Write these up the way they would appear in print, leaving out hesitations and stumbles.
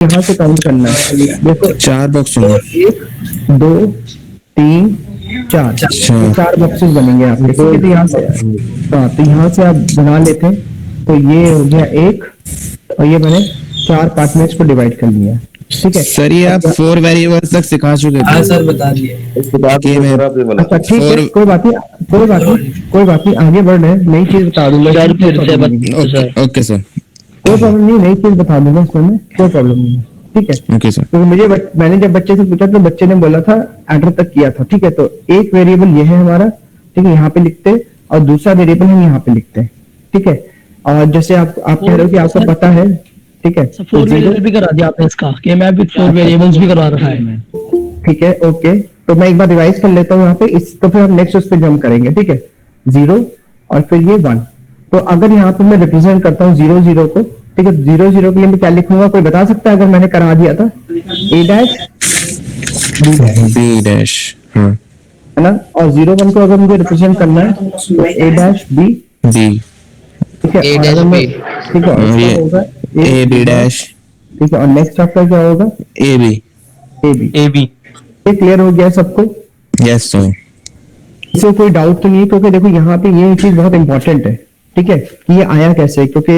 यहाँ से काउंट करना है। देखो 4 बॉक्स होंगे। 1 2 3 4, ये 4 बॉक्सेस बनेंगे आपके। ठीक है, तो यहाँ से हाँ, तो यहाँ से आप बना लेते हैं। तो ये हो गया 1 और ये बने 4 पार्ट में इसको डिवाइड कर लिया। ठीक है सर ये आप 4 वेरिएबल्स तक सिखा चुके थे। हाँ सर बता दिए। अच्छा ठीक है, कोई बात नहीं, कोई बात नहीं, कोई बात नहीं, आगे बढ़ रहे हैं। नई चीज बता दूंगा सर फिर से ओके सर, कोई प्रॉब्लम नहीं, नई चीज बता दूंगा इसमें, कोई प्रॉब्लम नहीं है। ठीक है ओके सर। तो मैंने जब बच्चे से पूछा तो बच्चे ने बोला था एडर तक किया था। ठीक है, तो एक वेरिएबल ये है हमारा, ठीक है, यहाँ पे लिखते हैं, और दूसरा वेरिएबल हम यहाँ पे लिखते हैं। ठीक है, और जैसे आप कह रहे हो कि आपको पता है। ठीक है, 4 वेरिएबल भी करा दिया आपने इसका, कि मैं भी 4 वेरिएबल्स भी करा रखा है। ठीक है, ओके, तो मैं एक बार रिवाइज कर लेता हूँ यहाँ पे तो फिर हम नेक्स्ट उस पर जंप करेंगे। ठीक है, 0 और फिर ये 1। तो अगर यहाँ पे मैं रिप्रेजेंट करता हूँ 0 0 को, ठीक है, 0 0 के लिए मैं क्या लिखूंगा, कोई बता सकता है अगर मैंने करा दिया था? A डैश B डैश, हाँ है ना, और 0 1 को अगर मुझे रिप्रेजेंट करना है तो A डैश B। ठीक है, और अगर मैं ठीक है और इसका होगा A B डैश। ठीक है, और नेक्स्ट आपका क्या होगा? A B। ये क्लियर हो गया सबको? Yes sir. इससे कोई डाउट तो नहीं है, क्योंकि देखो यहाँ पे ये चीज बहुत इंपॉर्टेंट है। ठीक है, कि ये आया कैसे, क्योंकि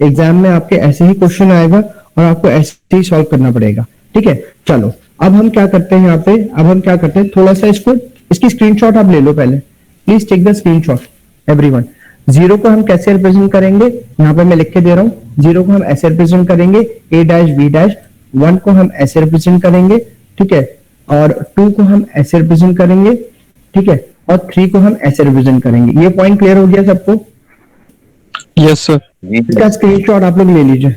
एग्जाम में आपके ऐसे ही क्वेश्चन आएगा और आपको ऐसे ही सॉल्व करना पड़ेगा। ठीक है, चलो अब हम क्या करते हैं यहाँ पे, अब हम क्या करते हैं, थोड़ा सा इसकी स्क्रीनशॉट आप ले लो पहले, please take the screenshot everyone. 0 को हम कैसे रिप्रेजेंट करेंगे, यहाँ पे मैं लिख के दे रहा हूँ। 0 को हम ऐसे रिप्रेजेंट करेंगे A डैश B डैश, 1 को हम ऐसे रिप्रेजेंट करेंगे। ठीक है, और 2 को हम ऐसे रिप्रेजेंट करेंगे। ठीक है, और 3 को हम ऐसे रिप्रेजेंट करेंगे। ये पॉइंट क्लियर हो गया सबको? Yes sir. इसका स्क्रीनशॉट आप लोग ले लीजिए,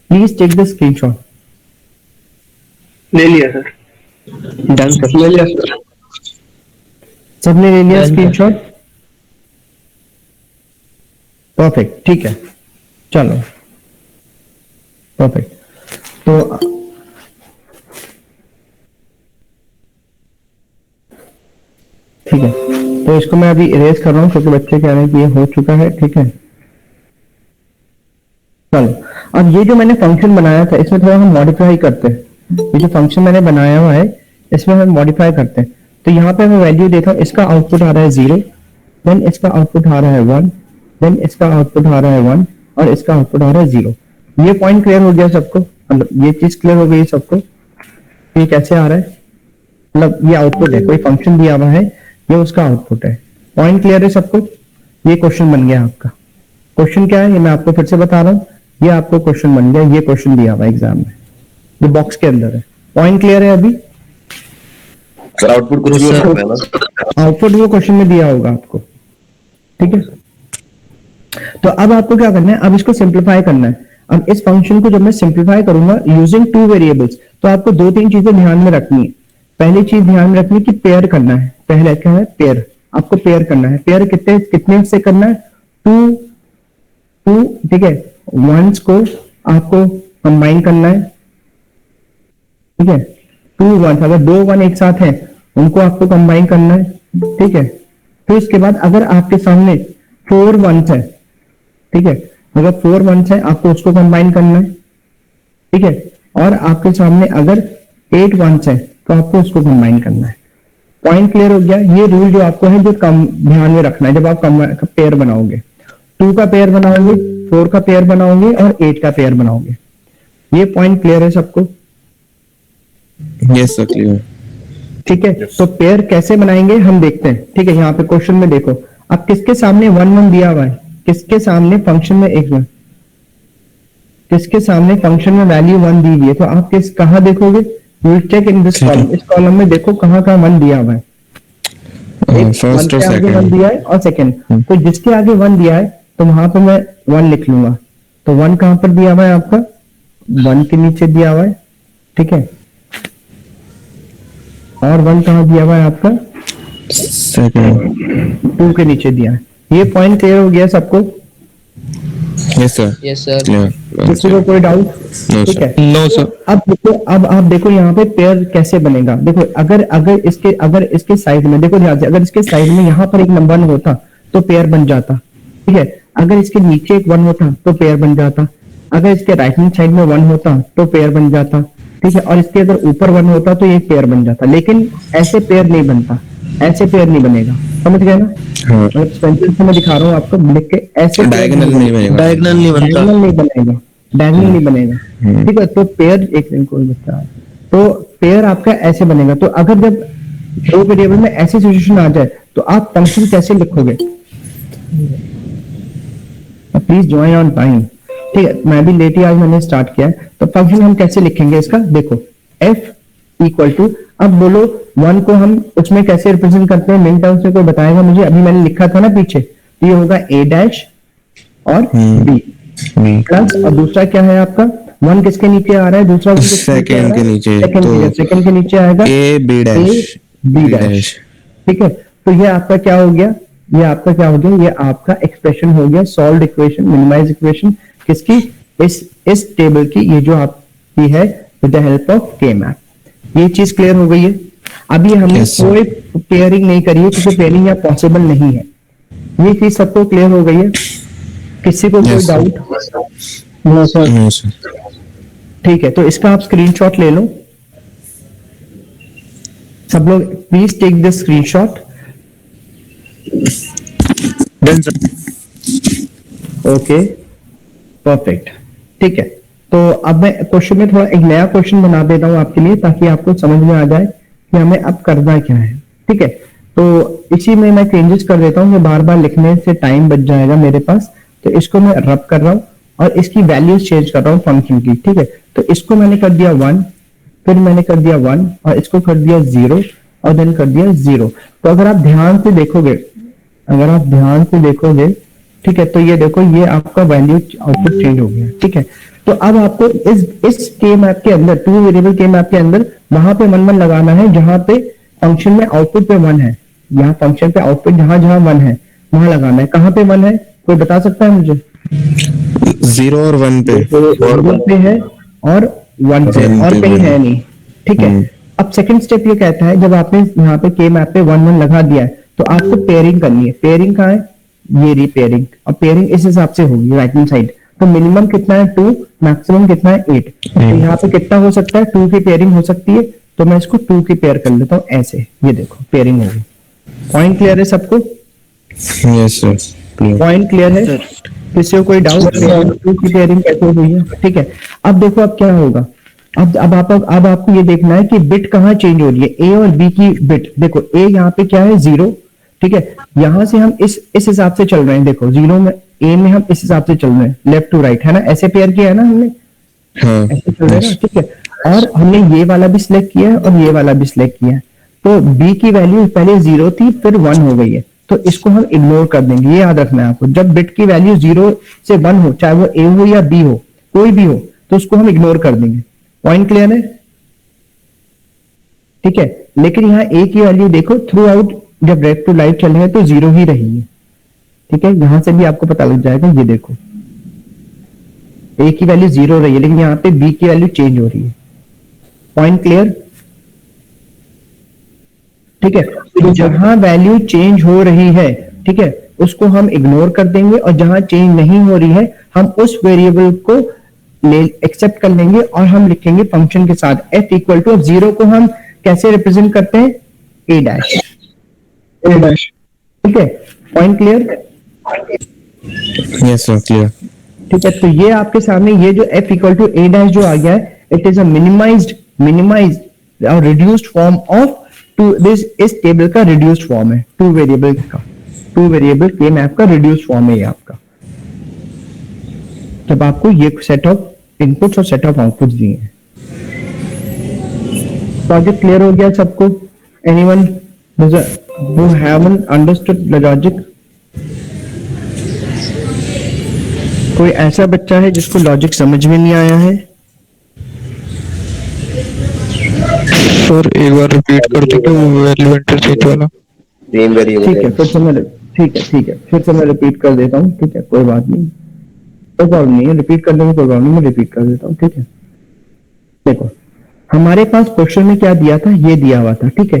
प्लीज टेक द स्क्रीनशॉट। ले लिया सर। Done sir. ले लिया सर। सबने ले लिया स्क्रीनशॉट? परफेक्ट, ठीक है, चलो परफेक्ट। तो ठीक है, तो इसको मैं अभी इरेज कर रहा हूँ क्योंकि बच्चे कह रहे हैं कि ये हो चुका है। ठीक है, चलो अब ये जो मैंने फंक्शन बनाया था इसमें थोड़ा हम मॉडिफाई करते हैं। ये जो फंक्शन मैंने बनाया हुआ है इसमें हम मॉडिफाई करते हैं। तो यहाँ पे मैं वैल्यू देता हूँ, इसका आउटपुट आ रहा है 0, देन इसका आउटपुट आ रहा है 1, देन इसका आउटपुट आ रहा है 1, और इसका आउटपुट आ रहा है 0। ये पॉइंट क्लियर हो गया सबको? मतलब ये चीज क्लियर हो गई सबको? ये कैसे आ रहा है, मतलब ये आउटपुट है, कोई फंक्शन दिया हुआ है, ये उसका आउटपुट है। पॉइंट क्लियर है सबको? ये क्वेश्चन बन गया आपका। क्वेश्चन क्या है ये मैं आपको फिर से बता रहा हूँ, ये आपको क्वेश्चन बन गया, ये क्वेश्चन दिया हुआ एग्जाम में, ये बॉक्स के अंदर है। पॉइंट क्लियर है अभी? सर आउटपुट कुछ भी हो सकता है ना? आउटपुट वो क्वेश्चन में दिया होगा आपको। ठीक है, तो अब आपको क्या करना है, अब इसको सिंप्लीफाई करना है। अब इस फंक्शन को जब मैं सिंप्लीफाई करूंगा यूजिंग 2 वेरिएबल्स, तो आपको 2-3 चीजें ध्यान में रखनी है। पहली चीज ध्यान में रखनी है कि पेयर करना है। पहले क्या है, पेयर, आपको पेयर करना है। पेयर कितने से करना है? 2। ठीक है, वंस को आपको कंबाइन करना है। ठीक है, 2 1, अगर 2 1 एक साथ हैं उनको आपको कंबाइन करना है। ठीक है, फिर उसके बाद अगर आपके सामने 4 1s है, ठीक है, अगर 4 1s है आपको उसको कंबाइन करना है। ठीक है, और आपके सामने अगर 8 1s है तो आपको उसको कंबाइन करना है। पॉइंट क्लियर हो गया? ये रूल जो आपको है जो कम ध्यान में रखना है जब आप पेयर बनाओगे। 2 का पेयर बनाओगे, 4 का पेयर बनाओगे और 8 का पेयर बनाओगे। ये पॉइंट क्लियर है सबको? Yes sir, clear. ठीक है, तो पेयर कैसे बनाएंगे हम देखते हैं। ठीक है, यहाँ पे क्वेश्चन में देखो, अब किसके सामने 1 1 दिया हुआ है, किसके सामने फंक्शन में किसके सामने फंक्शन में वैल्यू 1 दी हुई है, तो आप कहाँ देखोगे? You check in this column, इस कॉलम में देखो कहाँ 1 दिया हुआ है। फर्स्ट और आगे 1 दिया है और सेकंड, तो जिसके आगे 1 दिया है तो वहां पे मैं 1 लिख लूंगा। तो 1 कहां पर दिया हुआ है आपका? 1 के नीचे दिया हुआ है। ठीक है, और 1 कहां दिया हुआ है आपका? सेकंड 2 के नीचे दिया है। ये पॉइंट क्लियर हो गया सबको? Yes sir. Yes sir. किसी को कोई डाउट? ठीक है, नो सर। अब देखो, अब आप देखो यहाँ पे पेयर कैसे बनेगा। देखो अगर इसके साइड में देखो ध्यान से, अगर इसके साइड में यहाँ पर एक नंबर होता तो पेयर बन जाता। ठीक है, अगर इसके नीचे एक 1 होता तो पेयर बन जाता। अगर इसके राइट हैंड साइड में 1 होता तो पेयर बन जाता, ठीक है, और इसके अगर ऊपर 1 होता तो ये पेयर बन जाता, लेकिन ऐसे पेयर नहीं बनता, ऐसे पेयर नहीं बनेगा, समझ गए ना? हाँ मतलब पेंसिल से मैं दिखा रहा हूँ आपको लिख के, ऐसे pair डायगोनल नहीं बनेगा। डायगोनल नहीं बनता। डायगोनल नहीं बनेगा, डायगोनल नहीं बनेगा, ठीक है। तो पेयर एक दिन कोई बता, तो पेयर आपका ऐसे बनेगा। तो अगर जब दो वेरिएबल में ऐसी सिचुएशन आ जाए तो आप फंक्शन कैसे लिखोगे? प्लीज ज्वाइन ऑन टाइम, ठीक है। मैं भी लेट ही आज मैंने स्टार्ट किया है, तो फंक्शन हम कैसे लिखेंगे इसका? देखो f इक्वल टू, अब बोलो 1 को हम उसमें कैसे रिप्रेजेंट करते हैं, मिन टर्म्स में कोई बताएगा मुझे? अभी मैंने लिखा था ना पीछे, तो ये होगा a डैश और b प्लस, और दूसरा क्या है आपका? 1 किसके नीचे आ रहा है? दूसरा one किसके सेकंड आ रहा के है? नीचे, सेकंड के नीचे आएगा A B dash, b dash, ठीक है। तो ये आपका क्या हो गया? ये आपका क्या हो गया? ये आपका एक्सप्रेशन हो गया, सॉल्व्ड इक्वेशन, मिनिमाइज इक्वेशन, किसकी? इस टेबल की, ये जो आपकी है विद द हेल्प ऑफ के मैप। ये चीज क्लियर हो गई है? अभी हमने Yes, sir. कोई पेयरिंग नहीं करी है क्योंकि पेयरिंग यहाँ पॉसिबल नहीं है। ये चीज सबको क्लियर हो गई है? किसी को कोई Yes, sir. Doubt? No sir. No sir. ठीक है, तो इसका आप स्क्रीनशॉट ले लो, सब लोग please take this screenshot. Done sir. Okay perfect, ठीक है। तो अब मैं क्वेश्चन में थोड़ा एक नया क्वेश्चन बना देता हूं आपके लिए, ताकि आपको समझ में आ जाए कि हमें अब करना क्या है, ठीक है। तो इसी में मैं चेंजेस कर देता हूं कि बार बार लिखने से टाइम बच जाएगा मेरे पास। तो इसको मैं रब कर रहा हूं और इसकी वैल्यूज चेंज कर रहा हूं फंक्शन की, ठीक है। तो इसको मैंने कर दिया 1, फिर मैंने कर दिया 1 और इसको कर दिया 0 और देन कर दिया 0। तो अगर आप ध्यान से देखोगे, अगर आप ध्यान से देखोगे, ठीक है, तो ये देखो ये आपका वैल्यू आउटपुट चेंज हो गया, ठीक है। तो अब आपको इस के मैप के अंदर, टू वेरिएबल के मैप के अंदर वहां पे 1 1 लगाना है जहां पे फंक्शन में आउटपुट पे 1 है। यहाँ फंक्शन पे आउटपुट जहां जहां 1 है वहां लगाना है। कहां पे 1 है कोई बता सकता है मुझे? 0 और 1 पे, 0 पे है और 1 पे, 1 और पे कहीं 1 है नहीं, ठीक है। अब सेकंड स्टेप ये कहता है, जब आपने यहाँ पे के मैप पे 1 1 लगा दिया है तो आपको पेयरिंग करनी है। पेयरिंग कहाँ है? ये री पेयरिंग, और पेयरिंग इस हिसाब से होगी राइट हैंड साइड। तो मिनिमम कितना है 2, मैक्सिमम कितना है 8। तो यहाँ पे कितना हो सकता है? 2 की पेयरिंग हो सकती है, तो मैं इसको 2 की पेयर कर लेता हूँ ऐसे, ये देखो पेयरिंग होगी। पॉइंट क्लियर है सबको? Yes sir, clear. Point clear है? किसी को कोई डाउट? 2 की पेयरिंग कैसे हुई है, ठीक है। अब देखो अब क्या होगा, अब आपको ये देखना है कि बिट कहाँ चेंज हो रही है, ए और बी की बिट। देखो ए यहाँ पे क्या है 0, ठीक है। यहां से हम इस हिसाब से चल रहे हैं, देखो 0 में, ए में हम इस हिसाब से चल रहे हैं, लेफ्ट टू राइट, है ना? ऐसे पेयर किया है ना हमने, हाँ ऐसे चल रहे हैं ना, ठीक है। और हमने ये वाला भी सिलेक्ट किया है और ये वाला भी सिलेक्ट किया है। तो बी की वैल्यू पहले 0 थी, फिर 1 हो गई है, तो इसको हम इग्नोर कर देंगे। ये याद रखना है आपको, जब बिट की वैल्यू 0 से 1 हो, चाहे वो ए हो या बी हो, कोई भी हो, तो उसको हम इग्नोर कर देंगे। पॉइंट क्लियर है? ठीक है। लेकिन यहाँ ए की वैल्यू देखो, थ्रू आउट जब लेफ्ट टू राइट चल रहे हैं तो 0 ही रही है, ठीक है। यहां से भी आपको पता लग जाएगा, ये देखो ए की वैल्यू 0 रही है, लेकिन यहाँ पे बी की वैल्यू चेंज हो रही है। Point clear? ठीक है। तो जहां वैल्यू चेंज हो रही है, ठीक है, उसको हम इग्नोर कर देंगे, और जहां चेंज नहीं हो रही है हम उस वेरिएबल को एक्सेप्ट कर लेंगे और हम लिखेंगे फंक्शन के साथ f इक्वल टू, अब 0 को हम कैसे रिप्रेजेंट करते हैं? a डैश, ठीक है। Point clear? Yes sir, clear. ठीक है। तो ये आपके सामने ये जो f equal to a dash जो आ गया है, इट इज अ मिनिमाइज्ड और reduced form of two, this इस टेबल का रिड्यूस्ड फॉर्म है, टू वेरिएबल के मैप का रिड्यूस्ड फॉर्म है ये आपका। जब आपको ये सेट ऑफ इनपुट्स और सेट ऑफ आउटपुट्स दिए हैं। प्रोजेक्ट क्लियर हो गया सबको? Anyone who haven't understood the logic? कोई ऐसा बच्चा है जिसको लॉजिक समझ में नहीं आया है? सर एक बार रिपीट कर दीजिए वो वैल्यू इंटरचेंज वाला। सेम वेरिएबल ठीक है, फिर से मैं फिर से मैं रिपीट कर देता हूँ, ठीक है, कोई बात नहीं, कोई प्रॉब्लम नहीं है, रिपीट करने में कोई प्रॉब्लम नहीं, मैं रिपीट कर देता हूँ, ठीक है। देखो हमारे पास क्वेश्चन में क्या दिया था, ये दिया हुआ था, ठीक है।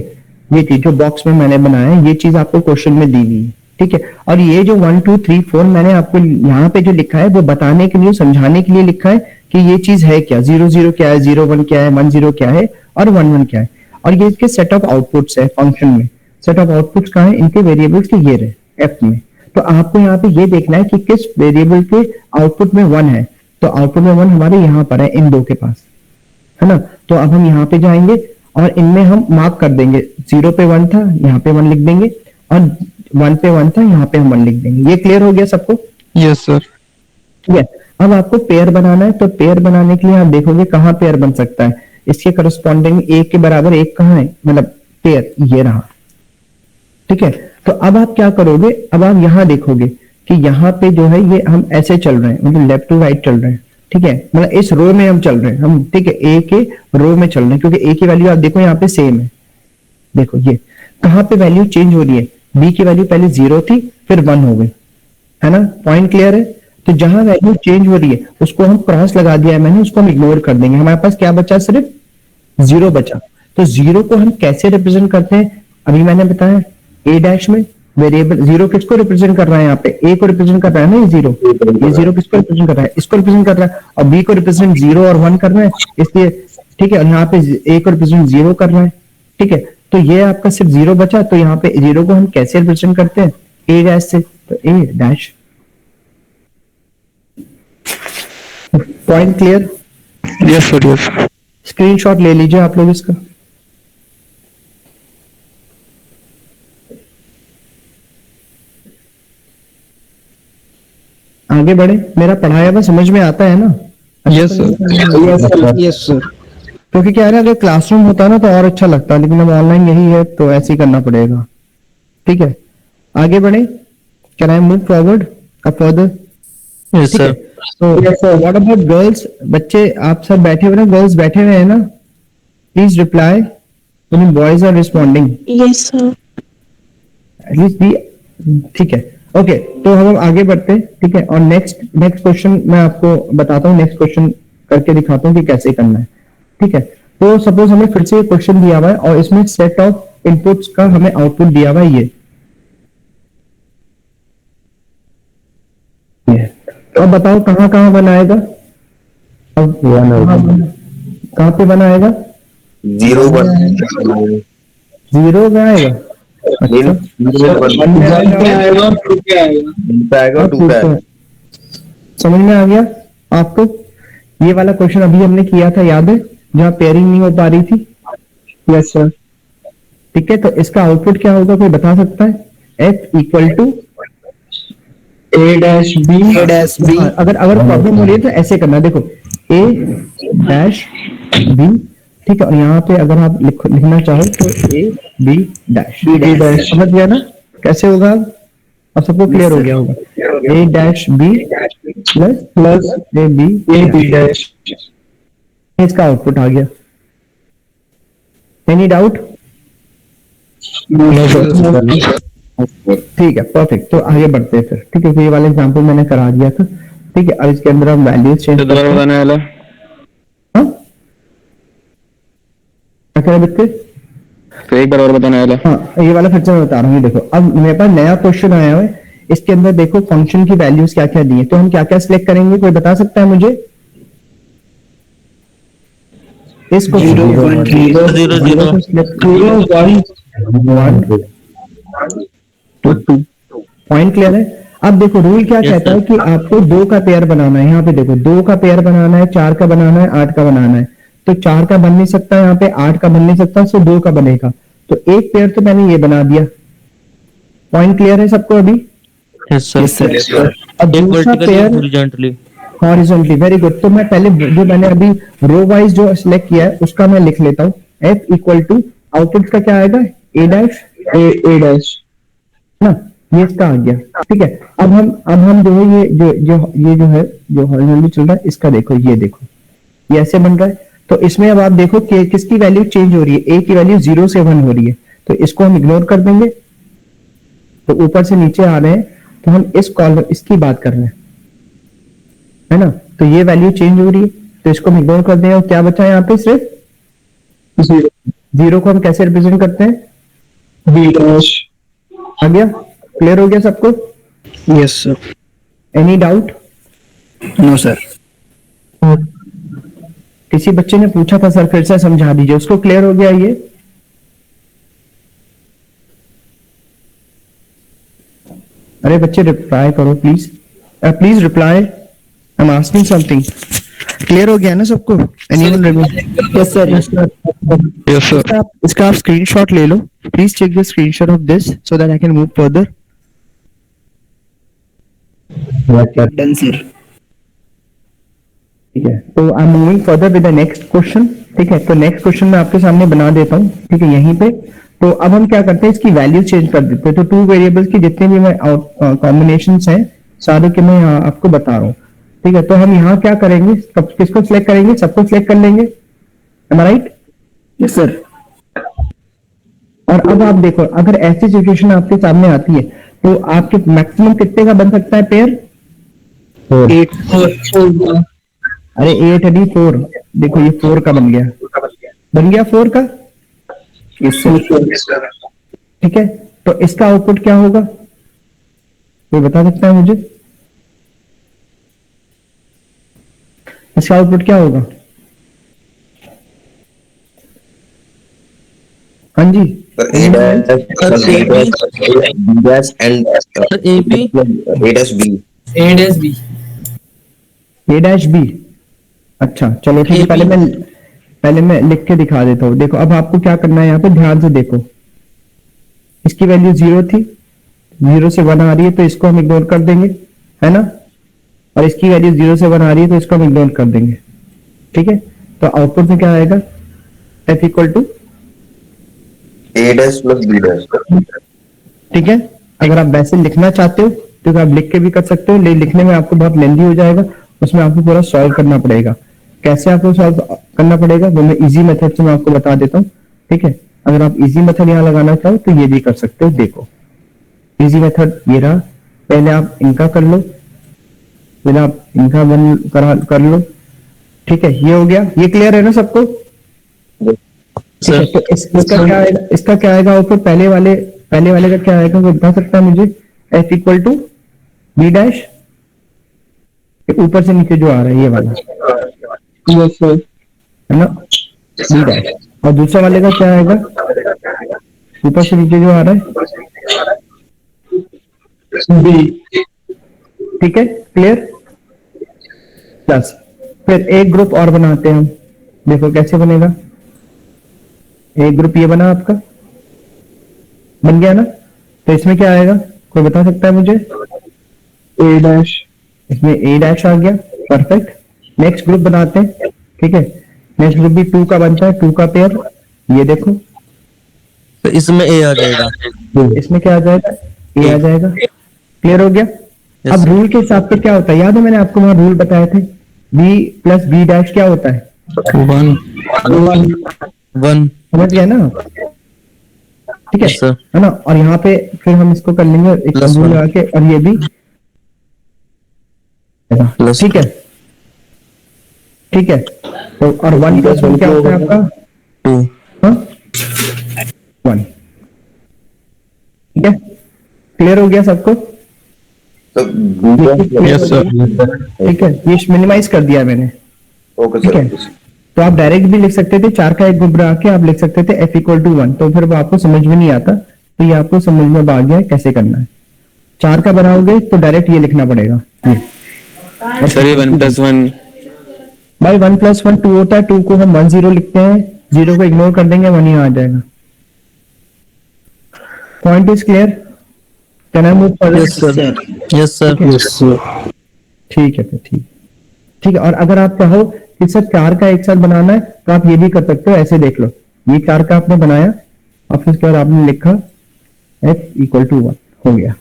ये चीज जो बॉक्स में मैंने बनाया है, ये चीज आपको क्वेश्चन में दी हुई है, ठीक है। और ये जो 1 2 3 4 मैंने आपको यहाँ पे जो लिखा है वो बताने के लिए, समझाने के लिए लिखा है कि ये चीज है क्या, 0 0 क्या है, 0 1 क्या है, 1 0 क्या है और 1 1 क्या है। और ये इसके सेट ऑफ आउटपुट्स है फंक्शन में। सेट ऑफ आउटपुट्स कहाँ है, इनके वेरिएबल्स के ये रहे एफ में। तो आपको यहाँ पे ये देखना है कि किस वेरिएबल के आउटपुट में 1 है। तो आउटपुट में 1 हमारे यहाँ पर है, इन दो के पास, है ना। तो अब हम यहाँ पे जाएंगे और इनमें हम मार्क कर देंगे, 0 पे 1 था यहाँ पे 1 लिख देंगे और 1 पे 1 था यहाँ पे हम 1 लिख देंगे। ये क्लियर हो गया सबको? Yes sir. ठीक है। अब आपको पेयर बनाना है, तो पेयर बनाने के लिए आप देखोगे कहाँ पेयर बन सकता है। इसके करस्पॉन्डिंग एक के बराबर एक कहाँ है, मतलब पेयर ये रहा, ठीक है। तो अब आप क्या करोगे, अब आप यहाँ देखोगे कि यहाँ पे जो है ये हम ऐसे चल रहे हैं, मतलब लेफ्ट टू राइट चल रहे हैं, ठीक है। मतलब इस रो में हम चल रहे हैं हम, ठीक है, ए के रो में चल रहे हैं, क्योंकि ए की वैल्यू आप देखो यहाँ पे सेम है। देखो ये कहाँ पे वैल्यू चेंज हो रही है, बी की वैल्यू पहले 0 थी फिर 1 हो गई, है ना। पॉइंट क्लियर है? तो जहां वैल्यू चेंज हो रही है उसको हम क्रॉस लगा दिया है मैंने, उसको हम इग्नोर कर देंगे। हमारे पास क्या बचा, सिर्फ 0 बचा। तो 0 को हम कैसे रिप्रेजेंट करते हैं, अभी मैंने बताया ए डैश में। वेरिएबल 0 किसको रिप्रेजेंट कर रहा है, यहाँ पे ए को रिप्रेजेंट कर रहा है ना, ये 0 किसको रिप्रेजेंट कर रहा है, इसको रिप्रेजेंट कर रहा है। और बी को रिप्रेजेंट 0 और 1 कर रहा है, इसलिए ठीक है। और यहाँ पे ए को रिप्रेजेंट 0 कर रहा है, ठीक है। तो ये आपका सिर्फ 0 बचा। तो यहाँ पे 0 को हम कैसे रिप्रेजेंट करते हैं, ए डैश से। तो A dash, point clear? Yes sir yes. Screenshot ले लीजिए आप लोग इसका। आगे बढ़े, मेरा पढ़ाया हुआ समझ में आता है ना? Yes sir. Yes sir. क्योंकि क्या है ना, अगर क्लासरूम होता ना तो और अच्छा लगता, लेकिन अब ऑनलाइन यही है तो ऐसे ही करना पड़ेगा, ठीक है। आगे बढ़े, can I move forward a further? Yes sir. तो व्हाट अबाउट गर्ल्स? बच्चे आप सब बैठे हुए ना, गर्ल्स बैठे हुए हैं ना, please reply when boys are responding. Yes sir. At least B, ठीक है। ओके, तो हम आगे बढ़ते हैं, ठीक है। और नेक्स्ट क्वेश्चन मैं आपको बताता हूँ, नेक्स्ट क्वेश्चन करके दिखाता हूँ कि कैसे करना है, ठीक है। तो सपोज हमें फिर से एक क्वेश्चन दिया हुआ है और इसमें सेट ऑफ इनपुट्स का हमें आउटपुट दिया हुआ है ये। तो अब बताओ कहाँ कहाँ बनाएगा, अब कहाँ पे बनाएगा? 0 1 0 में आएगा, अच्छा। 1 पे आएगा, 2 पे आएगा, 2 पे आएगा। समझ में आ गया आपको? ये वाला क्वेश्चन अभी हमने किया था, याद है, जहां पेयरिंग नहीं हो पा रही थी। Yes sir. ठीक है, तो इसका आउटपुट क्या होगा, कोई बता सकता है? F equal to A dash B. अगर प्रॉब्लम हो रही है तो ऐसे करना, देखो A डैश B, ठीक है। और यहाँ पे अगर आप लिखना चाहो तो A B डैश, समझ गया ना कैसे होगा? अब सबको क्लियर हो गया होगा। A dash B plus A B dash, इसका आउटपुट आ गया। Any doubt? ठीक है, परफेक्ट। तो आगे बढ़ते हैं फिर, ठीक है। तो ये वाला एग्जांपल मैंने करा दिया था, ठीक है। अब इसके अंदर हम वैल्यूज चेंज करते हैं। हाँ, क्या कह रहे बच्चे? तो एक बार और बताने वाला। हाँ, ये वाला फिर से मैं बता रहा हूँ। देखो अब मेरे पास नया क्वेश्चन आया हुआ है, इसके अंदर देखो फंक्शन की वैल्यूज क्या क्या दी है। तो हम क्या क्या सिलेक्ट करेंगे, कोई बता सकता है मुझे? इसको 0 1 2 पॉइंट क्लियर है? अब देखो रूल क्या कहता है कि आपको 2 का पेयर बनाना है। यहाँ पे देखो 2 का पेयर बनाना है, 4 का बनाना है, 8 का बनाना है। तो 4 का बन नहीं सकता यहाँ पे, 8 का बन नहीं सकता, तो 2 का बनेगा। तो एक पेयर तो मैंने ये बना दिया। पॉइंट क्लियर है सबको अभी? Yes sir. अब दूसरा पेयर हॉरिजॉन्टली, वेरी गुड। तो मैं पहले जो मैंने अभी रो वाइज जो सिलेक्ट किया है उसका मैं लिख लेता हूँ। F इक्वल टू आउटपुट का क्या आएगा, A डैश ए डैश ना, ये इसका आ गया, ठीक है। अब हम जो है ये है जो हॉरिजॉन्टली चल रहा है, इसका देखो, ये देखो ये ऐसे बन रहा है। तो इसमें अब आप देखो कि किसकी वैल्यू चेंज हो रही है, A की वैल्यू 0 से 1 हो रही है। तो इसको हम इग्नोर कर देंगे। तो ऊपर से नीचे आ रहे हैं, तो हम इस कॉलम इसकी बात कर रहे हैं, है ना। तो ये वैल्यू चेंज हो रही है, तो इसको हम इग्नोर कर दें। और क्या बचा है यहाँ पे, सिर्फ 0 को हम कैसे रिप्रेजेंट करते हैं, B डैश आ गया। क्लियर हो गया सबको? Yes, sir. Any doubt? No sir. किसी बच्चे ने पूछा था सर, फिर से समझा दीजिए उसको। क्लियर हो गया ये? अरे बच्चे रिप्लाई करो please, please reply, I am asking something. Clear हो गया ना सबको? Anyone remain? Yes sir, yes sir. Yes, sir. इसका आप स्क्रीनशॉट ले लो, please check the screenshot of this so that I can move further. Done sir. ठीक है, तो I am moving further with the next question. ठीक है, तो नेक्स्ट क्वेश्चन मैं आपके सामने बना देता हूँ। ठीक है, यहीं पे तो अब हम क्या करते हैं, इसकी वैल्यू चेंज कर देते हैं। तो टू वेरिएबल्स की जितने भी मैं कॉम्बिनेशंस हैं सारे के मैं यहाँ आपको बता रहा हूँ। ठीक है, तो हम यहाँ क्या करेंगे, किसको सिलेक्ट करेंगे? सबको सिलेक्ट कर लेंगे, एम आई राइट? Yes sir. और अब आप देखो, अगर ऐसी सिचुएशन आपके सामने आती है तो आपके मैक्सिमम कितने का बन सकता है पेयर? 8। अरे 8 नहीं 4। देखो ये 4 का बन गया, बन गया 4 का। Yes sir. ठीक है, तो इसका आउटपुट क्या होगा, कोई बता सकता है मुझे? इसका आउटपुट क्या होगा? हाँ जी, A dash B dash and A dash B. A dash B. अच्छा चलो ठीक है, पहले मैं लिख के दिखा देता हूँ। देखो अब आपको क्या करना है, यहाँ पे ध्यान से देखो, इसकी वैल्यू 0 थी, 0 से 1 आ रही है तो इसको हम इग्नोर कर देंगे, है ना? और इसकी वैल्यू 0 से 1 आ रही है तो इसको हम इग्नोर कर देंगे। ठीक है, तो आउटपुट में क्या आएगा? F equal to A dash plus B dash. ठीक है, अगर आप वैसे लिखना चाहते हो तो आप लिख के भी कर सकते हो, लिखने में आपको बहुत लेंथी हो जाएगा, उसमें आपको पूरा सॉल्व करना पड़ेगा। कैसे आपको सॉल्व करना पड़ेगा वो मैं इजी मेथड से मैं आपको बता देता हूँ। ठीक है, अगर आप इजी मेथड यहाँ लगाना चाहो तो ये भी कर सकते हो। देखो इजी मेथड ये रहा, पहले आप इनका कर लो, फिर आप इनका कर लो। ठीक है, ये हो गया, ये क्लियर है ना सबको? ठीक है, तो इसका क्या आएगा, इसका क्या आएगा आउटपुट? पहले वाले का क्या आएगा वो बता सकता है मुझे? F equal to B dash, ऊपर से नीचे जो आ रहा है ये वाला, यस सर। है ना, बी डैश। और दूसरा वाले का क्या आएगा, ऊपर से नीचे जो आ रहा है बी। ठीक है, क्लियर? प्लस फिर एक ग्रुप और बनाते हैं हम, देखो कैसे बनेगा। एक ग्रुप ये बना, आपका बन गया ना? तो इसमें क्या आएगा, कोई बता सकता है मुझे? ए डैश। इसमें ए डैश आ गया, परफेक्ट। नेक्स्ट ग्रुप बनाते हैं। ठीक है, नेक्स्ट ग्रुप भी 2 का बनता है, 2 का पेयर, ये देखो। तो इसमें ए आ जाएगा, इसमें क्या आ जाएगा? ए आ जाएगा। क्लियर हो गया? अब रूल के हिसाब से क्या होता है, याद है मैंने आपको वहां रूल बताए थे, बी प्लस बी डैश क्या होता है? 1 समझ गया ना? ठीक है, Yes, sir. है ना? और यहाँ पे फिर हम इसको कर लेंगे एक Plus रूल one. लगा के, और ये भी Plus ठीक है। ठीक है, तो और 1 प्लस 1 क्या होता है आपका? 2 1। ठीक है, क्लियर हो गया सबको? So B dash. Yes, sir. ठीक है, ये मिनिमाइज कर दिया मैंने। Okay ठीक sir. है, तो आप डायरेक्ट भी लिख सकते थे, 4 का एक ग्रुप बना के आप लिख सकते थे F इक्वल टू 1, तो फिर वो आपको समझ में नहीं आता, तो ये आपको समझ में आ गया है कैसे करना है। 4 का बनाओगे तो डायरेक्ट ये लिखना पड़ेगा, सर ये 1+1 भाई 1 प्लस 1 2 होता है, 2 को हम 1 0 लिखते हैं, 0 को इग्नोर कर देंगे, 1 ही आ जाएगा। Point is clear? Can I move forward? Yes sir, yes sir. ठीक है, फिर ठीक है। और अगर आप चाहो कि सर 4 का एक साथ बनाना है तो आप ये भी कर सकते हो। ऐसे देख लो, ये 4 का आपने बनाया और फिर उसके बाद आपने लिखा F इक्वल टू 1, हो गया।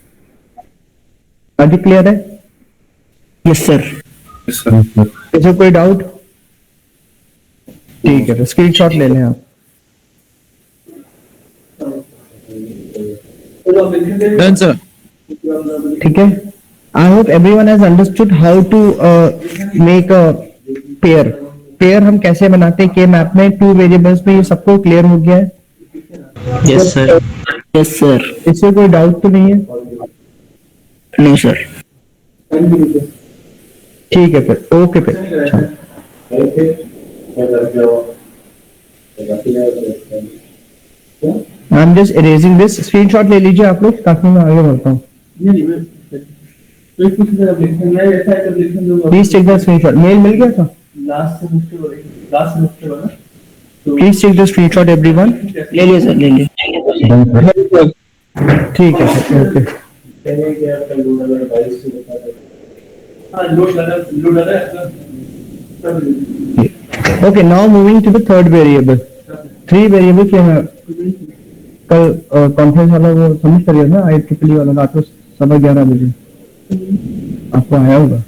अभी क्लियर है? Yes sir. इसे कोई डाउट? ठीक है, तो स्क्रीनशॉट ले लें आप। Done sir. ठीक है, I hope everyone has understood how to make a pair हम कैसे बनाते हैं के मैप में 2 वेरिएबल्स में, ये सबको क्लियर हो गया है? Yes sir. Yes sir. इससे कोई डाउट तो नहीं है? No, sir. ठीक है फिर, ओके फिर। अच्छा। I am just erasing this, screenshot ले लीजिए आप लोग ताकि मैं आगे बढ़ता हूँ। Please check the screenshot, mail मिल गया था? Please check the screenshot everyone. ले लिया सर, ले लिया। ठीक है sir, okay. Okay, now moving to the third variable. Three variable क्या है? कल कॉन्फ्रेंस वाला वो सबमिट करिए ना, IEEE वाला, रात को 11:15 बजे आपको आया होगा।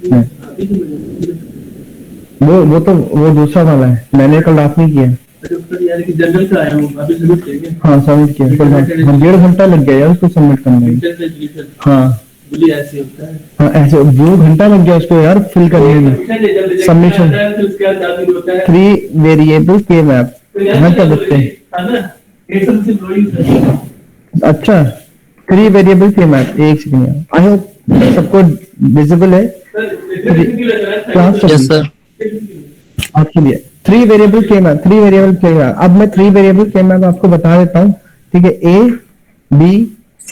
वो तो वो दूसरा वाला है, मैंने कल रात में किया। जनरल से आया हूँ, अभी सबमिट किया। हाँ सबमिट किया, कल 1.5 घंटा लग गया यार उसको सबमिट करने में। हाँ ऐसे होता है। हाँ ऐसे 2 घंटा लग गया उसको यार फिल करने में, सबमिशन। 3 वेरिएबल के मैप यहाँ क्या देखते हैं? अच्छा 3 वेरिएबल के मैप, एक सेकंड, आई होप सबको विजिबल है क्लास? Yes sir. आपके लिए 3 वेरिएबल के मैप, 3 वेरिएबल के मैप। अब मैं 3 वेरिएबल के मैप आपको बता देता हूँ, ठीक है? A B C,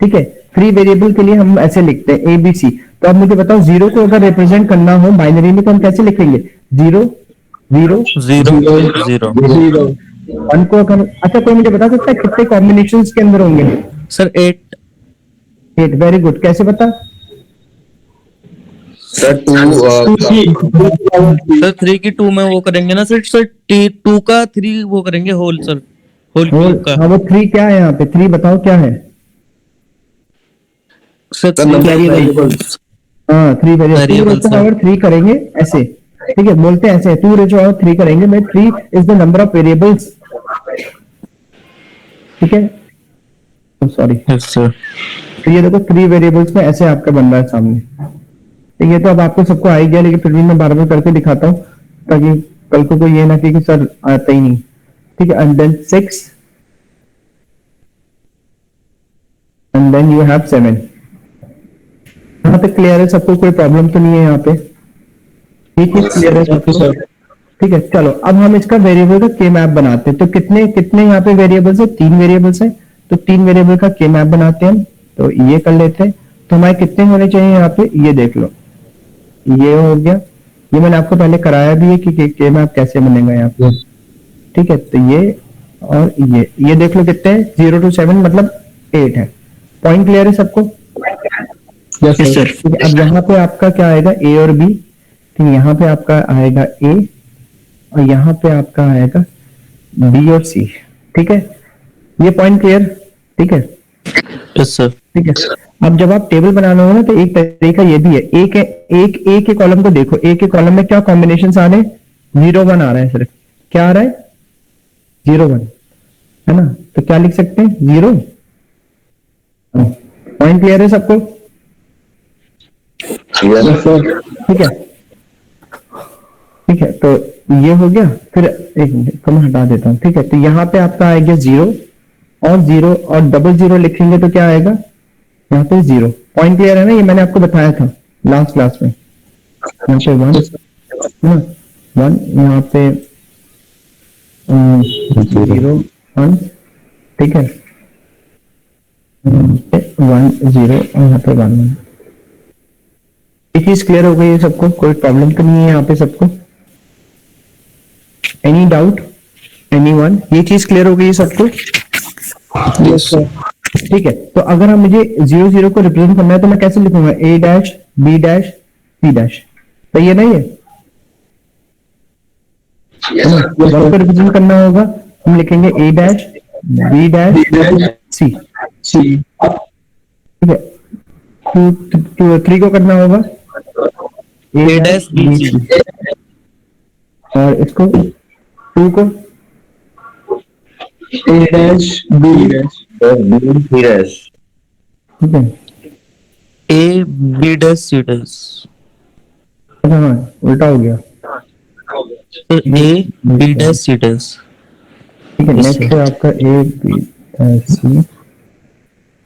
ठीक है? 3 वेरिएबल के लिए हम ऐसे लिखते हैं A B C। तो अब मुझे बताओ 0 को अगर रिप्रेजेंट करना हो बाइनरी में तो हम कैसे लिखेंगे? 0 0 0 0 1 को अगर, अच्छा कोई मुझे बता सकता है कितने कॉम्बिनेशंस के अंदर होंगे? Sir 8 8, very good. कैसे बता? सर 2 सर 3 की 2 में वो करेंगे ना सर, 2 का 3 वो करेंगे होल सर, होल क्यूब का। हाँ वो 3 क्या है यहाँ पे? 3 बताओ क्या है? Sir variables. हाँ 3 वेरिएबल। Variables, sir. अगर 3 करेंगे ऐसे, ठीक है, बोलते हैं ऐसे 2 रेजो और 3 करेंगे, मैं 3 is the number of variables, ठीक है? Sorry, yes sir. तो ये देखो 3 वेरिएबल्स में ऐसे आपका बन रहा है सामने, ठीक है? तो अब आपको सबको आ ही गया, लेकिन फिर भी मैं बार-बार करके दिखाता हूँ ताकि कल को कोई ये ना कि सर आता ही नहीं, ठीक है? And then 6 and then you have 7। यहाँ पे क्लियर है सबको? कोई प्रॉब्लम तो नहीं है यहाँ पे? ठीक है, क्लियर है सबको सर? ठीक है, चलो अब हम इसका वेरिएबल का के मैप बनाते हैं। तो कितने कितने यहाँ पे वेरिएबल्स है? 3 वेरिएबल्स है, तो 3 वेरिएबल का के मैप बनाते हैं हम। तो ये कर लेते हैं। तो हमारे कितने होने चाहिए यहाँ पे? ये देख लो, ये हो गया। ये मैंने आपको पहले कराया भी है कि के मैप कैसे बनेगा यहाँ पे, ठीक है? तो ये और ये देख लो कितने हैं? 0 to 7 मतलब 8 है। पॉइंट क्लियर है सबको? Yes sir. अब यहाँ पे आपका क्या आएगा? A और B, तो यहाँ पे आपका आएगा A और यहाँ पे आपका आएगा B और C, ठीक है? ये पॉइंट क्लियर, ठीक है? Yes sir. ठीक है। अब जब आप टेबल बनाना हो ना तो एक तरीका ये भी है, एक ए के कॉलम को देखो, ए के कॉलम में क्या कॉम्बिनेशन आ रहे हैं? 0 1 आ रहा है सिर्फ। क्या आ रहा है? 0 1, है ना? तो क्या लिख सकते हैं? 0। पॉइंट क्लियर है सबको? ठीक है, ठीक है। तो ये हो गया। फिर एक मिनट इसको मैं हटा देता हूँ, ठीक है? तो यहाँ पे आपका आएगा 0 और 0 और डबल 0 लिखेंगे तो क्या आएगा? यहाँ पे 0। पॉइंट क्लियर है ना? ये मैंने आपको बताया था लास्ट क्लास में। यहाँ पे 1 है ना, 1 यहाँ पे 0 1, ठीक है? 1 0 और यहाँ पे 1 1। ये चीज क्लियर हो गई है सबको? कोई प्रॉब्लम तो नहीं है यहाँ पे सबको? Any doubt? एनीवन? ये चीज क्लियर हो गई है सबको? Yes sir. ठीक है। तो अगर हम मुझे 0 0 को रिप्रेजेंट करना है तो मैं कैसे लिखूंगा? A dash B dash C dash, सही है ना? ये वन को रिप्रेजेंट करना होगा, हम लिखेंगे A dash B dash C, ठीक है? 3 को करना होगा A डैश B C, और इसको 2 को A डैश B डैश। ठीक है? A B dash C dash. हाँ उल्टा हो गया। तो A B dash C dash. ठीक है, नेक्स्ट है आपका A B C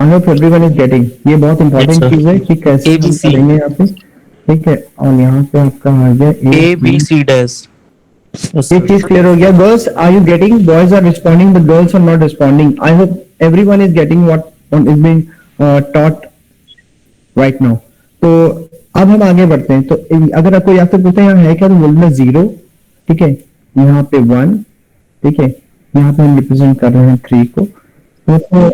I hope everyone is getting. ये बहुत इंपॉर्टेंट Yes, sir. चीज है कि कैसे हम ABC. करेंगे यहाँ पे, ठीक है। और यहाँ पे आपका आ गया A B C dash. ये चीज क्लियर हो गया। Girls are you getting? Boys are responding but girls are not responding. I hope everyone is getting what is being taught right now. तो अब हम आगे बढ़ते हैं। तो अगर कोई आपसे पूछते हैं यहाँ है क्या, तो बोलना 0, ठीक है, यहाँ पे 1, ठीक है, यहाँ पे हम रिप्रेजेंट कर रहे हैं 3 को। तो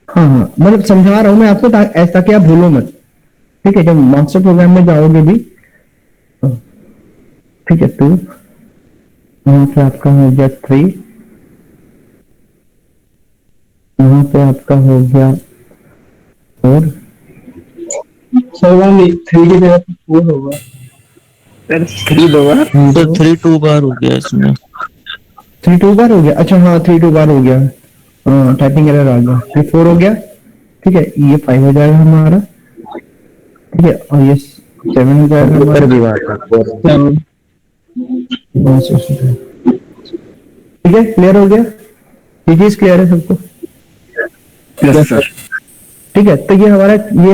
हाँ हाँ, मतलब समझा रहा हूँ मैं आपको ऐसा कि आप भूलो मत, ठीक है। जब मास्टर प्रोग्राम में जाओगे भी, ठीक है, 2, यहाँ पे आपका हो गया 3, यहाँ पे आपका हो गया 4, सर वन 3 की जगह 4 होगा। तो 3 2 बार हो गया इसमें। 3 2 बार हो गया। अच्छा हाँ, 3 2 बार हो गया। हाँ, टाइपिंग एरर आ गया। ये 4 हो गया, ठीक है, ये 5 हो जाएगा हमारा, ठीक है, और ये 7 हो जाएगा हमारा। ठीक है, क्लियर हो गया? ये चीज क्लियर है सबको? ठीक है। तो ये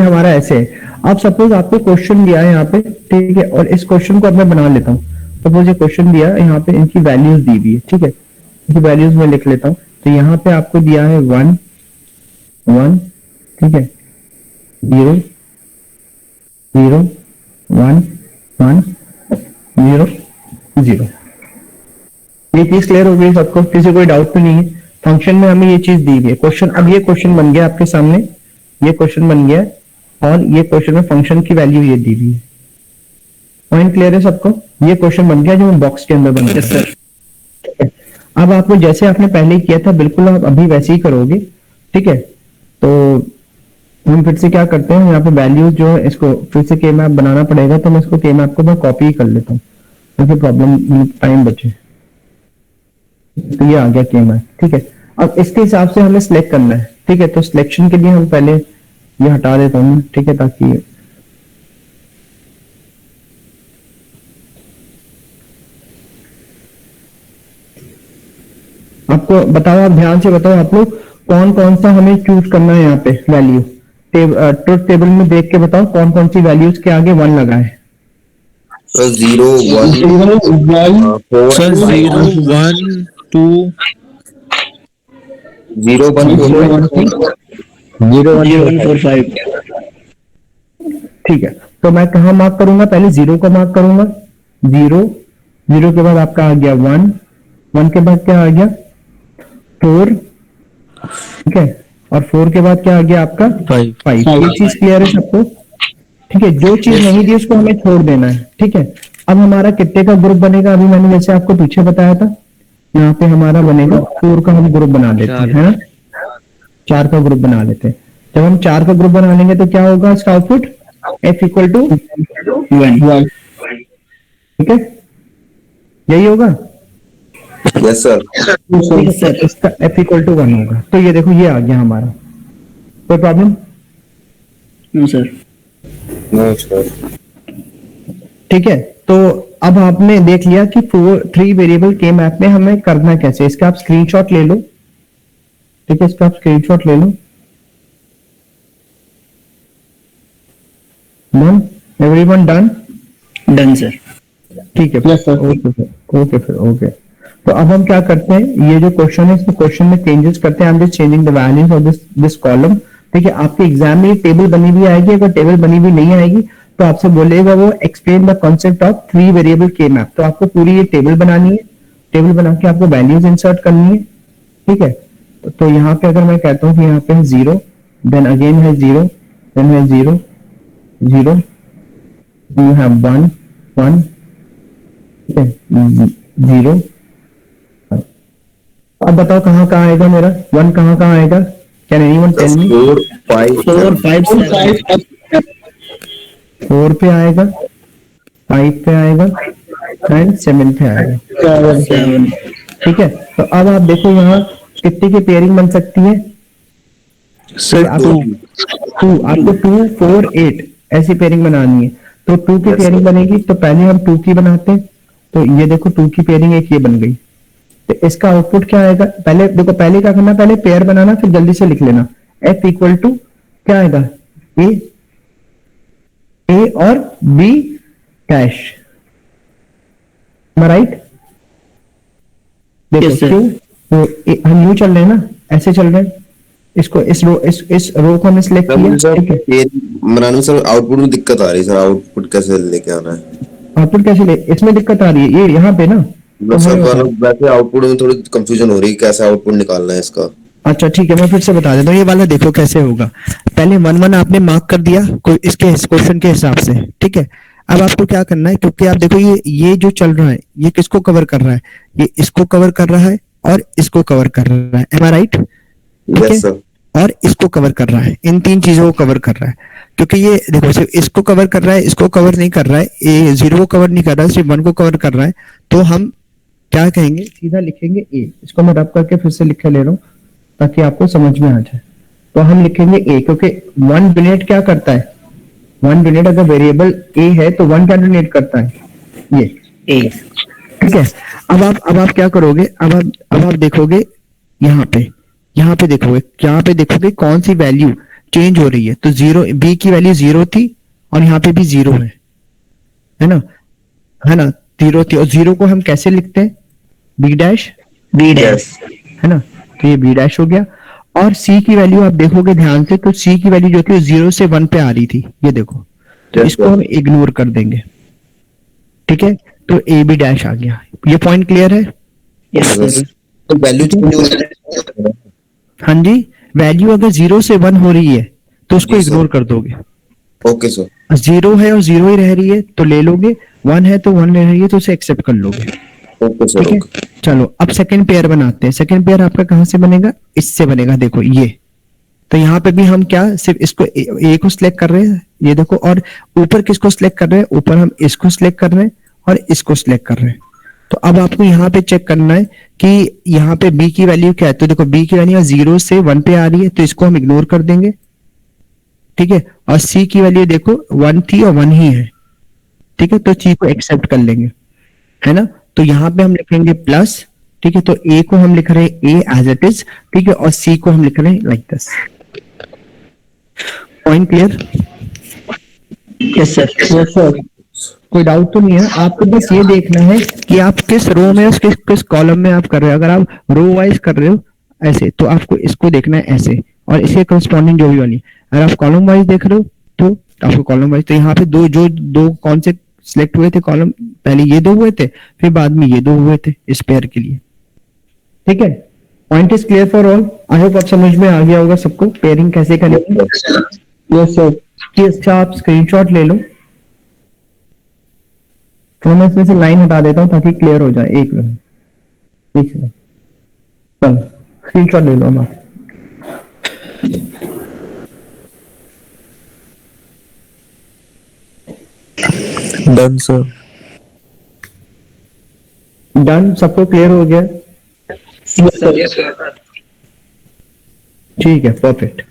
हमारा ऐसे है। अब सपोज आपको क्वेश्चन दिया है यहाँ पे, ठीक है, और इस क्वेश्चन को अब मैं बना लेता हूँ। सपोज ये क्वेश्चन दिया है, यहाँ पे इनकी वैल्यूज दी हुई है, ठीक है, इनकी वैल्यूज में लिख लेता हूँ। तो यहाँ पे आपको दिया है 1 1, ठीक है, 0 0 1 1 0 0। ये चीज क्लियर हो गई सबको? किसी कोई डाउट तो नहीं है? फंक्शन में हमें ये चीज दी गई है। क्वेश्चन, अब ये क्वेश्चन बन गया आपके सामने, ये क्वेश्चन बन गया और ये क्वेश्चन में फंक्शन की वैल्यू ये दी हुई है। पॉइंट क्लियर है सबको? ये क्वेश्चन बन गया जो बॉक्स के अंदर बना है। अब आपको जैसे आपने पहले किया था बिल्कुल आप अभी वैसे ही करोगे, ठीक है। तो हम फिर से क्या करते हैं, यहाँ पे वैल्यूज जो है इसको फिर से के मैप बनाना पड़ेगा। तो मैं इसको के मैप को मैं कॉपी कर लेता हूँ ताकि प्रॉब्लम टाइम बचे। तो ये आ गया के मैप, ठीक है। अब इसके हिसाब से हमें सिलेक्ट करना है, ठीक है। तो सिलेक्शन के लिए हम पहले ये हटा देता हूँ, ठीक है, ताकि आपको बताओ, आप ध्यान से बताओ आप लोग कौन कौन सा हमें चूज करना है यहाँ पे वैल्यू। ट्रुथ टेबल में देख के बताओ कौन कौन सी वैल्यूज के आगे 1 लगा है। 0 1 सर 0 1 2 0 1 4 5। ठीक है, तो मैं कहाँ मार्क करूंगा? पहले 0 को मार्क करूंगा। 0 0 के बाद आपका आ गया 1 1 के बाद क्या आ गया 4, ठीक है, और 4 के बाद क्या आ गया आपका 5। ये चीज क्लियर है सबको? ठीक है, जो चीज नहीं दी उसको हमें छोड़ देना है, ठीक है। अब हमारा कितने का ग्रुप बनेगा? अभी मैंने जैसे आपको पीछे बताया था, यहाँ पे हमारा बनेगा 4 का हम ग्रुप बना लेते हैं, है ना, 4 का ग्रुप बना लेते हैं। जब हम 4 का ग्रुप बना लेंगे तो क्या होगा इसका आउटपुट? f इक्वल टू 1, ठीक है, यही होगा। Yes sir. सर इसका f इक्वल टू 1 होगा। तो ये देखो ये आ गया हमारा। कोई प्रॉब्लम? No sir. ठीक है, तो अब आपने देख लिया कि 3 वेरिएबल के मैप में हमें करना कैसे। इसका आप स्क्रीनशॉट ले लो, ठीक है, इसका आप स्क्रीनशॉट ले लो। Done? Everyone done? Done sir. ठीक है, Yes, sir. ओके फिर, ओके फिर, ओके। तो अब हम क्या करते हैं, ये जो क्वेश्चन है इसमें क्वेश्चन में चेंजेस करते हैं। आई am just changing the values of this column, ठीक है। आपके एग्जाम में टेबल बनी हुई आएगी, अगर टेबल बनी हुई नहीं आएगी तो आपसे बोलेगा वो explain the concept of 3 variable के मैप। तो आपको पूरी ये टेबल बनानी है, टेबल बना के आपको वैल्यूज इंसर्ट करनी है, ठीक है। तो यहाँ पे अगर मैं कहता हूँ कि यहाँ पे है 0, देन अगेन है 0, देन है 0 0, you have 1 1, ठीक है, 0। अब बताओ कहाँ कहाँ आएगा मेरा 1, कहाँ कहाँ आएगा? Can anyone tell me? 4 5 4 पे आएगा, 5 पे आएगा एंड 7 पे आएगा, ठीक है। तो अब आप देखो यहाँ कितनी की पेयरिंग बन सकती है? सर आपको 2 आपको 2 4 8 ऐसी पेयरिंग बनानी है। तो 2 की पेयरिंग बनेगी तो पहले हम 2 की बनाते हैं। तो ये देखो 2 की पेयरिंग एक ये बन गई। तो इसका आउटपुट क्या आएगा? पहले देखो, पहले क्या करना, पहले पेयर बनाना, फिर जल्दी से लिख लेना। एफ इक्वल टू क्या आएगा, ए और बी डैश, राइट। देखो Yes, sir. क्यों, तो हम यूं चल रहे हैं ना, ऐसे चल रहे हैं, इसको इस रो को हमने सिलेक्ट किया, ठीक है। मनानू सर आउटपुट में दिक्कत आ रही है सर, आउटपुट कैसे लेके आना है? आउटपुट कैसे ले, इसमें दिक्कत आ रही है, ये यहाँ पे ना, मतलब सर वैसे आउटपुट में थोड़ी कंफ्यूजन हो रही है, कैसे आउटपुट निकालना है इसका? अच्छा ठीक है, मैं फिर से बता देता हूँ, ये वाला देखो कैसे होगा। पहले 1 1 आपने मार्क कर दिया कोई इसके क्वेश्चन के हिसाब से, ठीक है। अब आपको क्या करना है, क्योंकि आप देखो ये जो चल रहा है ये किसको कवर कर रहा है, ये इसको कवर कर रहा है और इसको कवर कर रहा है, एम आई राइट? Yes sir. और इसको कवर कर रहा है, इन 3 चीजों को कवर कर रहा है। क्योंकि ये देखो सिर्फ इसको कवर कर रहा है, इसको कवर नहीं कर रहा है, ए 0 को कवर नहीं कर रहा है, सिर्फ 1 को कवर कर रहा है, तो हम क्या कहेंगे, सीधा लिखेंगे ए। इसको मैं रब करके फिर से लिख ले रहा हूँ ताकि आपको समझ में आ जाए। तो हम लिखेंगे ए, क्योंकि 1 डोनेट क्या करता है, 1 डोनेट अगर वेरिएबल ए है तो 1 क्या डोनेट करता है, ये ए, ठीक है। अब आप क्या करोगे, अब आप देखोगे यहाँ पे देखोगे, यहाँ पे देखोगे कौन सी वैल्यू चेंज हो रही है। तो 0, बी की वैल्यू 0 थी और यहाँ पे भी 0 है ना 0 थी, और 0 को हम कैसे लिखते हैं, बी डैश है ना, तो ये बी डैश हो गया। और सी की वैल्यू आप देखोगे ध्यान से, तो सी की वैल्यू जो थी 0 से 1 पे आ रही थी, ये देखो, तो इसको हम इग्नोर कर देंगे, ठीक है। तो ए बी डैश आ गया, ये पॉइंट क्लियर है? तो वैल्यू चेंज हो रही है। हाँ जी, वैल्यू अगर 0 से 1 हो रही है तो उसको जी सर। इग्नोर कर दोगे। Okay sir. 0 है और 0 ही रह रही है तो ले लोगे, 1 है तो 1 रह रही है तो उसे एक्सेप्ट कर लोगे, ओके सर। ठीक है। चलो अब सेकंड पेयर बनाते हैं। सेकंड पेयर आपका कहां से बनेगा, इससे बनेगा, देखो ये। तो यहाँ पे भी हम क्या सिर्फ इसको ए को सिलेक्ट कर रहे हैं, ये देखो, और ऊपर किसको सिलेक्ट कर रहे हैं, ऊपर हम इसको सिलेक्ट कर रहे हैं और इसको सिलेक्ट कर रहे हैं। तो अब आपको यहाँ पे चेक करना है कि यहाँ पे बी की वैल्यू क्या है। तो देखो बी की वैल्यू 0 से 1 पे आ रही है तो इसको हम इग्नोर कर देंगे, ठीक है। और सी की वैल्यू देखो 1 थी और 1 ही है, ठीक है, तो सी को एक्सेप्ट कर लेंगे, है ना। तो यहाँ पे हम लिखेंगे प्लस, ठीक है। तो ए को हम लिख रहे हैं ए एज इट इज, ठीक है, और सी को हम लिख रहे हैं like this. Point clear? Yes sir. कोई डाउट तो नहीं है? आपको बस ये देखना है कि आप किस रो में और किस कॉलम में आप कर रहे हो। अगर आप रो वाइज कर रहे हो ऐसे, तो आपको इसको देखना है ऐसे, और इसके करस्पॉन्डिंग जो भी वाली। अगर आप कॉलम वाइज देख रहे हो तो आपको कॉलम वाइज, तो यहाँ पे दो कौन से सिलेक्ट हुए थे कॉलम, पहले ये 2 हुए थे, फिर बाद में ये 2 हुए थे इस पेयर के लिए, ठीक है। Point is clear for all? I hope आप समझ में आ गया होगा सबको पेयरिंग कैसे करेंगे। Yes sir. अच्छा आप स्क्रीनशॉट ले लो, तो मैं इसमें से लाइन हटा देता हूं ताकि क्लियर हो जाए। एक मिनट, चलो स्क्रीनशॉट ले लो आप। Done sir. डन, सबको क्लियर हो गया? ठीक है, परफेक्ट।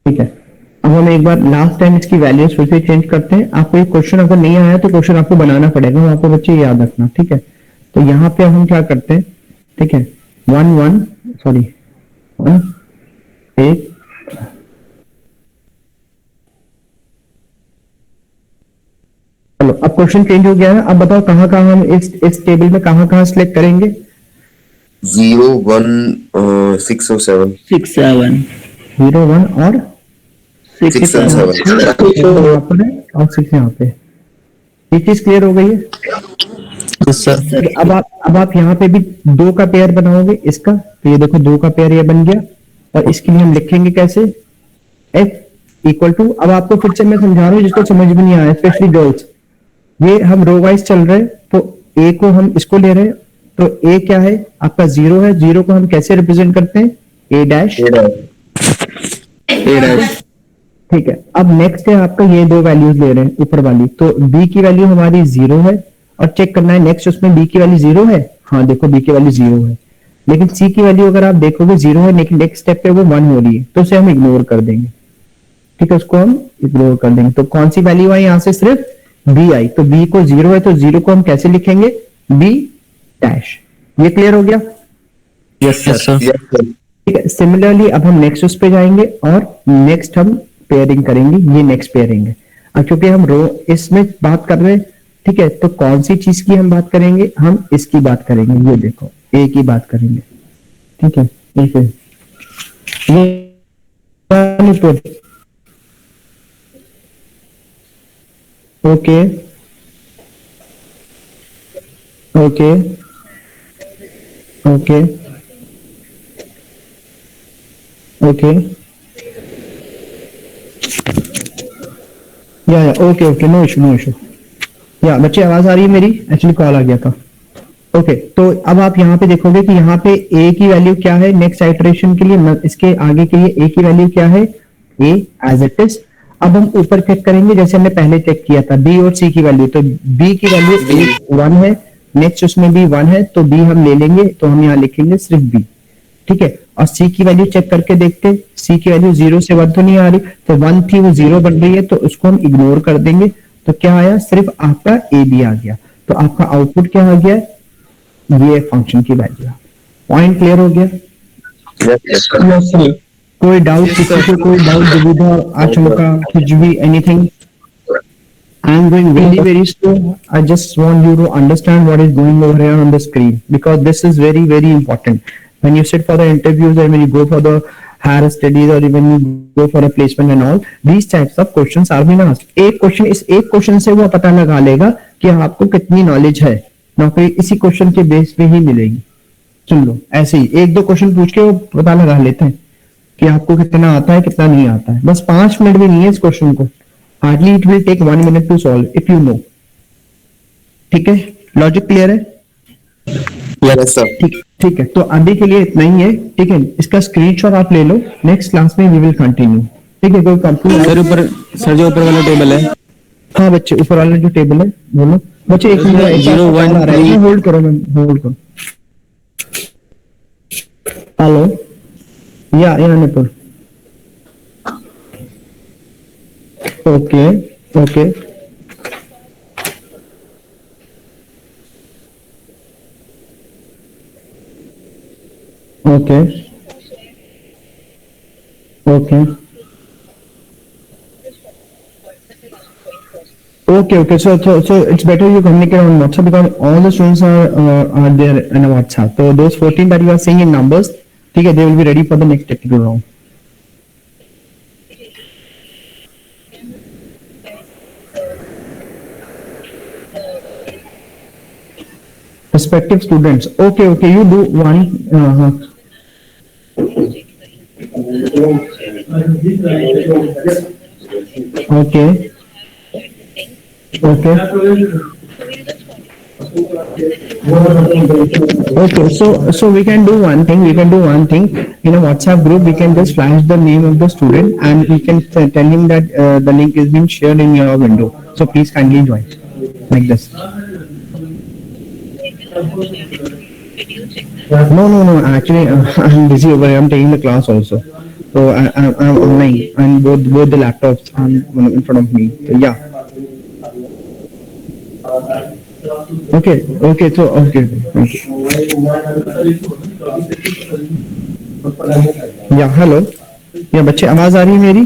ठीक है, अब हम एक बार लास्ट टाइम इसकी वैल्यूज फिर से चेंज करते हैं। आपको ये क्वेश्चन अगर नहीं आया तो क्वेश्चन आपको बनाना पड़ेगा, वो आपको बच्चे याद रखना, ठीक है। तो यहाँ पे हम क्या करते हैं, ठीक है, 1 1 सॉरी 1 8 चलो अब क्वेश्चन चेंज हो गया है। अब बताओ कहाँ कहाँ हम इस टेबल में कहाँ कहाँ सिलेक्ट करेंगे? 0 1 6 और 7। 6 7 0 1 और 6 6 और 7। यहाँ पर है और 6 यहाँ पे। ये चीज क्लियर हो गई है? सर। अब आप यहाँ पे भी 2 का पेयर बनाओगे इसका, तो ये देखो 2 का पेयर ये बन गया, और इसके लिए हम लिखेंगे कैसे, f इक्वल टू, अब आपको फिर से मैं समझा रहा हूँ जिसको समझ में नहीं आया, स्पेशली गर्ल्स, ये हम रो वाइज चल रहे हैं, तो a को हम इसको ले रहे हैं, तो a क्या है आपका 0 है, 0 को हम कैसे रिप्रेजेंट करते हैं, a डैश, ठीक है। अब नेक्स्ट है आपका ये 2 वैल्यूज ले रहे हैं ऊपर वाली, तो b की वैल्यू हमारी 0 है, और चेक करना है नेक्स्ट उसमें b की वैल्यू 0 है, हाँ देखो b की वैल्यू 0 है, लेकिन c की वैल्यू अगर आप देखोगे 0 है, लेकिन नेक्स्ट स्टेप पे वो 1 हो रही है, तो उसे हम इग्नोर कर देंगे, ठीक है, उसको हम इग्नोर कर देंगे। तो कौन सी वैल्यू आई यहाँ से, सिर्फ b आई, तो b को 0 है, तो 0 को हम कैसे लिखेंगे, b डैश। ये क्लियर हो गया? Yes, sir. Yes, sir. Yes, sir. ठीक है। सिमिलरली अब हम नेक्स्ट उस पे जाएंगे और नेक्स्ट हम पेयरिंग करेंगे, ये नेक्स्ट पेयरिंग है। अब क्योंकि हम रो इसमें बात कर रहे हैं, ठीक है, तो कौन सी चीज की हम बात करेंगे? हम इसकी बात करेंगे, ये देखो ए की बात करेंगे, ठीक है। ठीक है, ये okay okay okay okay yeah okay okay, no issue no issue. या बच्चे आवाज आ रही है मेरी? एक्चुअली कॉल आ गया था। ओके, तो अब आप यहाँ पे देखोगे कि यहाँ पे ए की वैल्यू क्या है नेक्स्ट आइटरेशन के लिए, इसके आगे के लिए ए की वैल्यू क्या है? ए एज इट इज। अब हम ऊपर चेक करेंगे जैसे हमने पहले चेक किया था बी और सी की वैल्यू। तो बी की वैल्यू 1 है, नेक्स्ट उसमें भी 1 है, तो बी हम ले लेंगे, तो हम यहाँ लिखेंगे सिर्फ बी, ठीक है। और सी की वैल्यू चेक करके देखते, सी की वैल्यू 0 से 1 तो नहीं आ रही, तो 1 थी वो 0 बन रही है, तो उसको हम इग्नोर कर देंगे। तो क्या आया? सिर्फ आपका ए बी आ गया। तो आपका आउटपुट क्या आ गया? ये फंक्शन की वैल्यू। पॉइंट क्लियर हो गया? Yes, sir. Yes, sir. कोई डाउट किसी को? कोई डाउट, दुविधा, आशंका, कुछ भी, anything? I am going very very slow. I just want you to understand what is going over here on the screen, because this is very very important. When you sit for the interviews or when you go for the higher studies or when you go for a placement and all, these types of questions are being asked. इस एक question से वो पता लगा लेगा कि आपको कितनी नॉलेज है। नौकरी इसी क्वेश्चन के बेस पे ही मिलेगी। सुन लो, ऐसे ही एक दो क्वेश्चन पूछ के वो पता लगा लेते हैं कि आपको कितना आता है कितना नहीं आता है। बस 5 मिनट भी नहीं है इस क्वेश्चन को। Hardly it will take 1 minute to solve if you know. ठीक है, लॉजिक क्लियर है? Yes, sir. ठीक है, तो अभी के लिए इतना ही है, ठीक है। इसका स्क्रीनशॉट आप ले लो, नेक्स्ट क्लास में वी विल कंटिन्यू, ठीक है। कोई कंप्लीट? सर ऊपर, सर जो ऊपर वाला टेबल है, हाँ बच्चे, ऊपर वाला जो टेबल है बोलो बच्चे। एक मिनट, 0, 1, 3 होल्ड करो मैम, होल्ड करो। हेलो, या निपुण, okay okay okay okay okay, so it's better you communicate on WhatsApp because all the students are there in a WhatsApp. So those 14 that you are seeing in numbers, okay, they will be ready for the next technical round. Prospective students, okay, you do one. Okay. Okay, so we can do one thing. In a WhatsApp group, we can just flash the name of the student and we can tell him that the link is being shared in your window. So please kindly join like this. No. Actually, I'm busy over here. I'm taking the class also. So I'm online and both the laptops are in front of me. So yeah. Okay, so okay. या hello, या बच्चे आवाज आ रही है मेरी?